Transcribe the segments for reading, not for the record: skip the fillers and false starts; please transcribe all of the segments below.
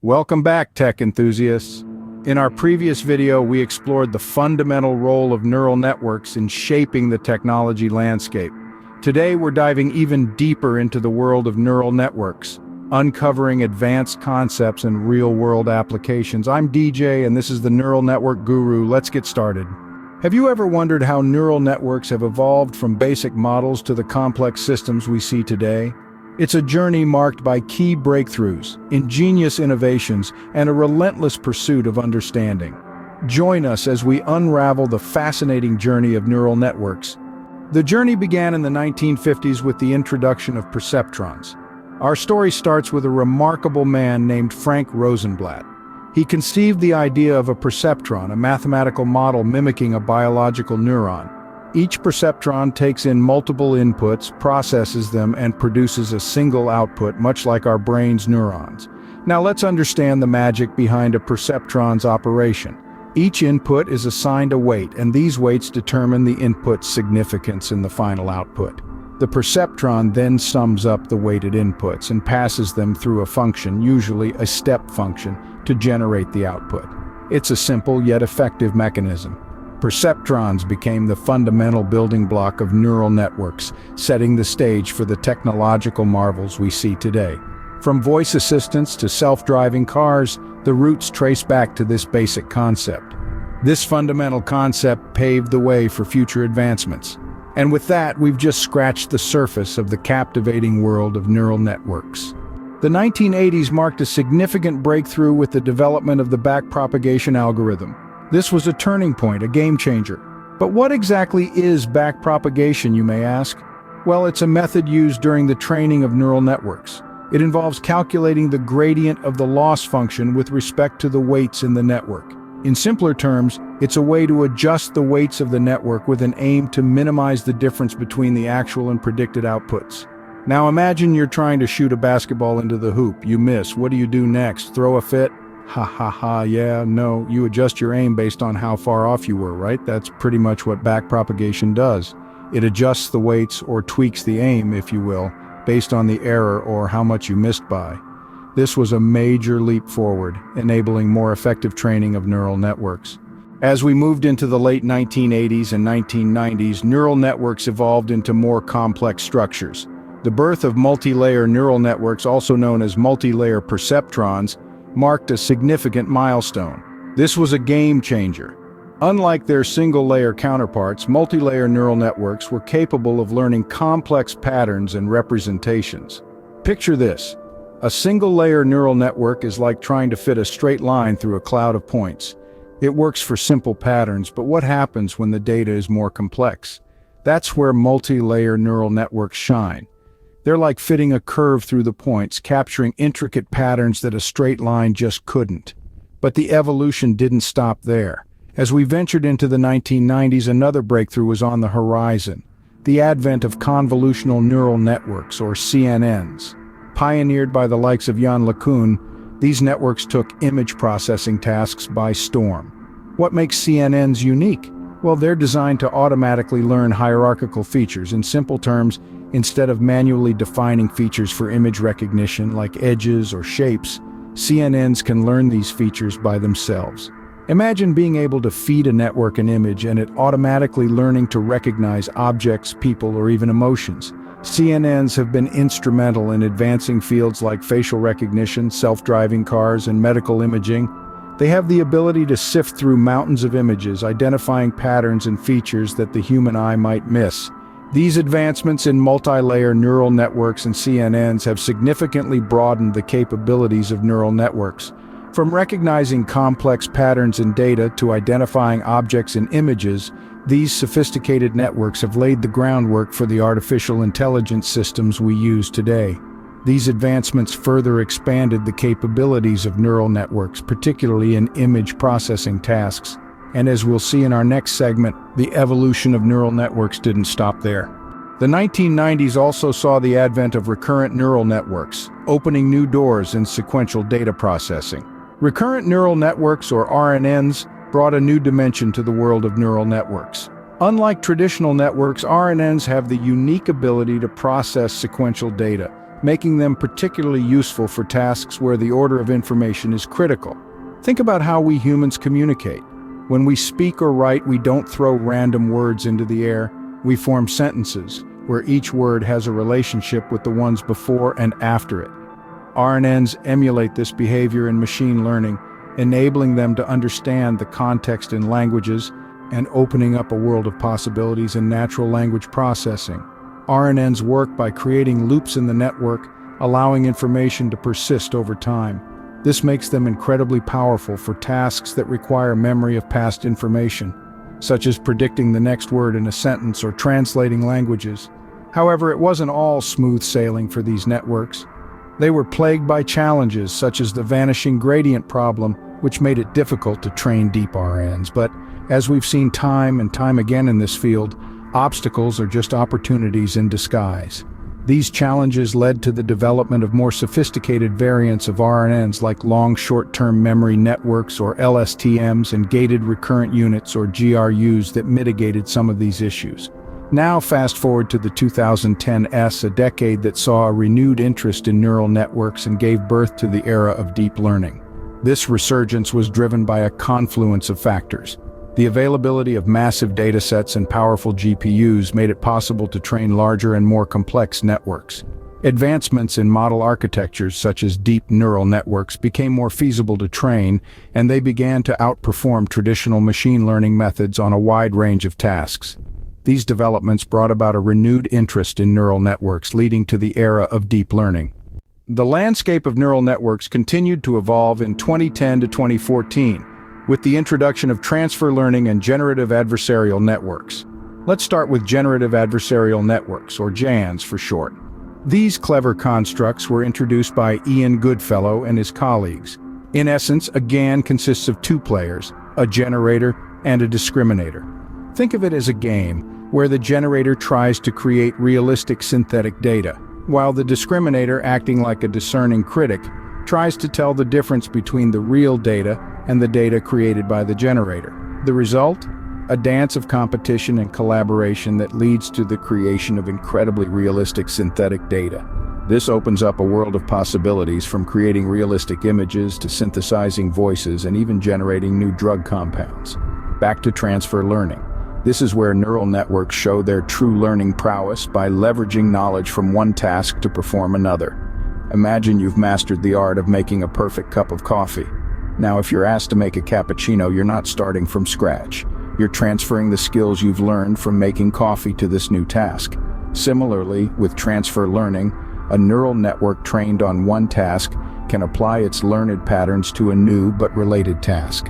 Welcome back, tech enthusiasts. In our previous video, we explored the fundamental role of neural networks in shaping the technology landscape. Today, we're diving even deeper into the world of neural networks, uncovering advanced concepts and real-world applications. I'm DJ, and this is the Neural Network Guru. Let's get started. Have you ever wondered how neural networks have evolved from basic models to the complex systems we see today? It's a journey marked by key breakthroughs, ingenious innovations, and a relentless pursuit of understanding. Join us as we unravel the fascinating journey of neural networks. The journey began in the 1950s with the introduction of perceptrons. Our story starts with a remarkable man named Frank Rosenblatt. He conceived the idea of a perceptron, a mathematical model mimicking a biological neuron. Each perceptron takes in multiple inputs, processes them, and produces a single output, much like our brain's neurons. Now let's understand the magic behind a perceptron's operation. Each input is assigned a weight, and these weights determine the input's significance in the final output. The perceptron then sums up the weighted inputs and passes them through a function, usually a step function, to generate the output. It's a simple yet effective mechanism. Perceptrons became the fundamental building block of neural networks, setting the stage for the technological marvels we see today. From voice assistants to self-driving cars, the roots trace back to this basic concept. This fundamental concept paved the way for future advancements. And with that, we've just scratched the surface of the captivating world of neural networks. The 1980s marked a significant breakthrough with the development of the backpropagation algorithm. This was a turning point, a game changer. But what exactly is backpropagation, you may ask? Well, it's a method used during the training of neural networks. It involves calculating the gradient of the loss function with respect to the weights in the network. In simpler terms, it's a way to adjust the weights of the network with an aim to minimize the difference between the actual and predicted outputs. Now imagine you're trying to shoot a basketball into the hoop. You miss. What do you do next? Throw a fit? Ha ha ha, yeah, no, you adjust your aim based on how far off you were, right? That's pretty much what backpropagation does. It adjusts the weights, or tweaks the aim, if you will, based on the error or how much you missed by. This was a major leap forward, enabling more effective training of neural networks. As we moved into the late 1980s and 1990s, neural networks evolved into more complex structures. The birth of multi-layer neural networks, also known as multi-layer perceptrons, marked a significant milestone. This was a game changer. Unlike their single-layer counterparts, multi-layer neural networks were capable of learning complex patterns and representations. Picture this. A single-layer neural network is like trying to fit a straight line through a cloud of points. It works for simple patterns, but what happens when the data is more complex? That's where multi-layer neural networks shine. They're like fitting a curve through the points, capturing intricate patterns that a straight line just couldn't. But the evolution didn't stop there. As we ventured into the 1990s, another breakthrough was on the horizon: the advent of convolutional neural networks, or CNNs. Pioneered by the likes of Yann LeCun, these networks took image processing tasks by storm. What makes CNNs unique? Well, they're designed to automatically learn hierarchical features. In simple terms, instead of manually defining features for image recognition like edges or shapes, CNNs can learn these features by themselves. Imagine being able to feed a network an image and it automatically learning to recognize objects, people, or even emotions. CNNs have been instrumental in advancing fields like facial recognition, self-driving cars, and medical imaging. They have the ability to sift through mountains of images, identifying patterns and features that the human eye might miss. These advancements in multi-layer neural networks and CNNs have significantly broadened the capabilities of neural networks. From recognizing complex patterns in data to identifying objects in images, these sophisticated networks have laid the groundwork for the artificial intelligence systems we use today. These advancements further expanded the capabilities of neural networks, particularly in image processing tasks. And as we'll see in our next segment, the evolution of neural networks didn't stop there. The 1990s also saw the advent of recurrent neural networks, opening new doors in sequential data processing. Recurrent neural networks, or RNNs, brought a new dimension to the world of neural networks. Unlike traditional networks, RNNs have the unique ability to process sequential data. making them particularly useful for tasks where the order of information is critical. Think about how we humans communicate. When we speak or write, we don't throw random words into the air. We form sentences, where each word has a relationship with the ones before and after it. RNNs emulate this behavior in machine learning, enabling them to understand the context in languages and opening up a world of possibilities in natural language processing. RNNs work by creating loops in the network, allowing information to persist over time. This makes them incredibly powerful for tasks that require memory of past information, such as predicting the next word in a sentence or translating languages. However, it wasn't all smooth sailing for these networks. They were plagued by challenges such as the vanishing gradient problem, which made it difficult to train deep RNNs. But as we've seen time and time again in this field, obstacles are just opportunities in disguise. These challenges led to the development of more sophisticated variants of RNNs like long short-term memory networks or LSTMs and gated recurrent units or GRUs that mitigated some of these issues. Now fast forward to the 2010s, a decade that saw a renewed interest in neural networks and gave birth to the era of deep learning. This resurgence was driven by a confluence of factors. The availability of massive datasets and powerful GPUs made it possible to train larger and more complex networks. Advancements in model architectures such as deep neural networks became more feasible to train, and they began to outperform traditional machine learning methods on a wide range of tasks. These developments brought about a renewed interest in neural networks, leading to the era of deep learning. The landscape of neural networks continued to evolve in 2010 to 2014, with the introduction of transfer learning and generative adversarial networks. Let's start with generative adversarial networks, or GANs for short. These clever constructs were introduced by Ian Goodfellow and his colleagues. In essence, a GAN consists of two players, a generator and a discriminator. Think of it as a game where the generator tries to create realistic synthetic data, while the discriminator, acting like a discerning critic, tries to tell the difference between the real data and the data created by the generator. The result? A dance of competition and collaboration that leads to the creation of incredibly realistic synthetic data. This opens up a world of possibilities, from creating realistic images to synthesizing voices and even generating new drug compounds. Back to transfer learning. This is where neural networks show their true learning prowess by leveraging knowledge from one task to perform another. Imagine you've mastered the art of making a perfect cup of coffee. Now, if you're asked to make a cappuccino, you're not starting from scratch. You're transferring the skills you've learned from making coffee to this new task. Similarly, with transfer learning, a neural network trained on one task can apply its learned patterns to a new but related task.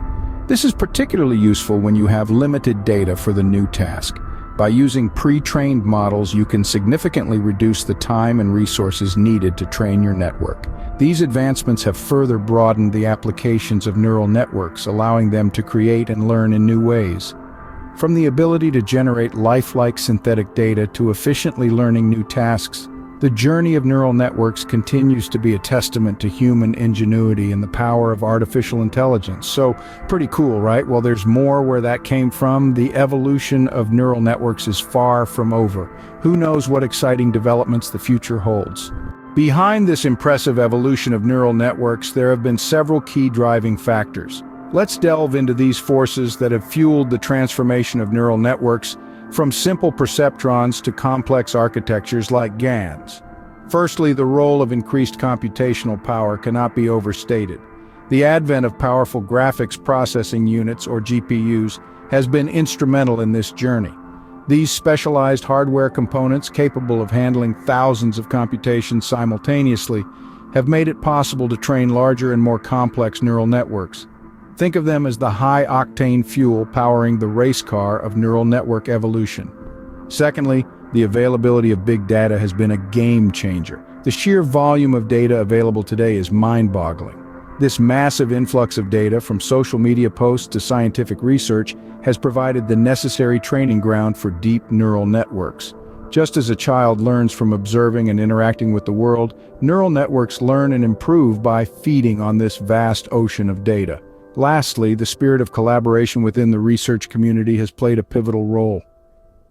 This is particularly useful when you have limited data for the new task. By using pre-trained models, you can significantly reduce the time and resources needed to train your network. These advancements have further broadened the applications of neural networks, allowing them to create and learn in new ways. From the ability to generate lifelike synthetic data to efficiently learning new tasks, the journey of neural networks continues to be a testament to human ingenuity and the power of artificial intelligence. So, pretty cool, right? Well, there's more where that came from. The evolution of neural networks is far from over. Who knows what exciting developments the future holds? Behind this impressive evolution of neural networks, there have been several key driving factors. Let's delve into these forces that have fueled the transformation of neural networks, from simple perceptrons to complex architectures like GANs. Firstly, the role of increased computational power cannot be overstated. The advent of powerful graphics processing units, or GPUs, has been instrumental in this journey. These specialized hardware components, capable of handling thousands of computations simultaneously, have made it possible to train larger and more complex neural networks. Think of them as the high-octane fuel powering the race car of neural network evolution. Secondly, the availability of big data has been a game changer. The sheer volume of data available today is mind-boggling. This massive influx of data, from social media posts to scientific research, has provided the necessary training ground for deep neural networks. Just as a child learns from observing and interacting with the world, neural networks learn and improve by feeding on this vast ocean of data. Lastly, the spirit of collaboration within the research community has played a pivotal role.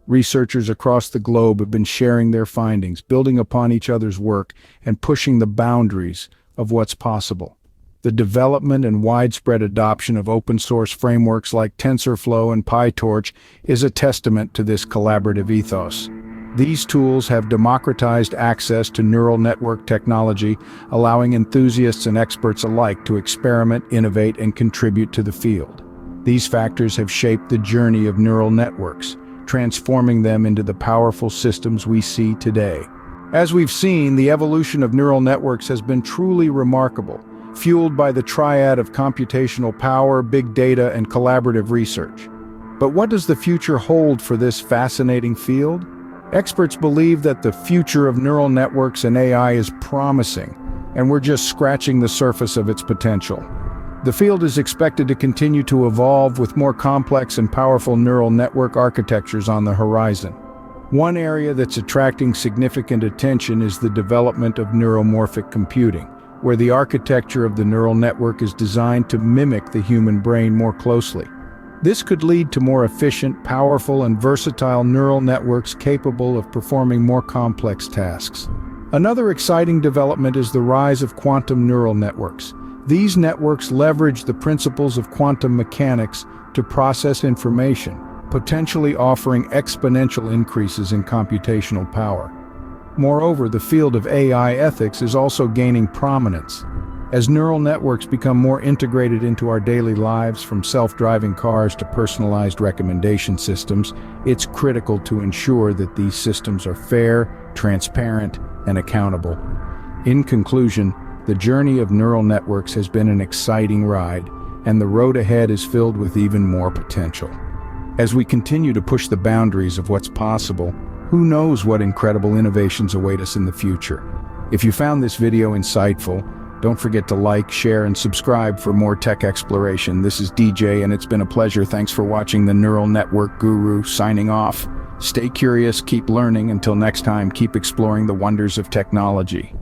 Researchers across the globe have been sharing their findings, building upon each other's work, and pushing the boundaries of what's possible. The development and widespread adoption of open-source frameworks like TensorFlow and PyTorch is a testament to this collaborative ethos. These tools have democratized access to neural network technology, allowing enthusiasts and experts alike to experiment, innovate, and contribute to the field. These factors have shaped the journey of neural networks, transforming them into the powerful systems we see today. As we've seen, the evolution of neural networks has been truly remarkable, fueled by the triad of computational power, big data, and collaborative research. But what does the future hold for this fascinating field? Experts believe that the future of neural networks and AI is promising, and we're just scratching the surface of its potential. The field is expected to continue to evolve with more complex and powerful neural network architectures on the horizon. One area that's attracting significant attention is the development of neuromorphic computing, where the architecture of the neural network is designed to mimic the human brain more closely. This could lead to more efficient, powerful, and versatile neural networks capable of performing more complex tasks. Another exciting development is the rise of quantum neural networks. These networks leverage the principles of quantum mechanics to process information, potentially offering exponential increases in computational power. Moreover, the field of AI ethics is also gaining prominence. As neural networks become more integrated into our daily lives, from self-driving cars to personalized recommendation systems, it's critical to ensure that these systems are fair, transparent, and accountable. In conclusion, the journey of neural networks has been an exciting ride, and the road ahead is filled with even more potential. As we continue to push the boundaries of what's possible, who knows what incredible innovations await us in the future? If you found this video insightful, don't forget to like, share, and subscribe for more tech exploration. This is DJ, and it's been a pleasure. Thanks for watching the Neural Network Guru, signing off. Stay curious, keep learning. Until next time, keep exploring the wonders of technology.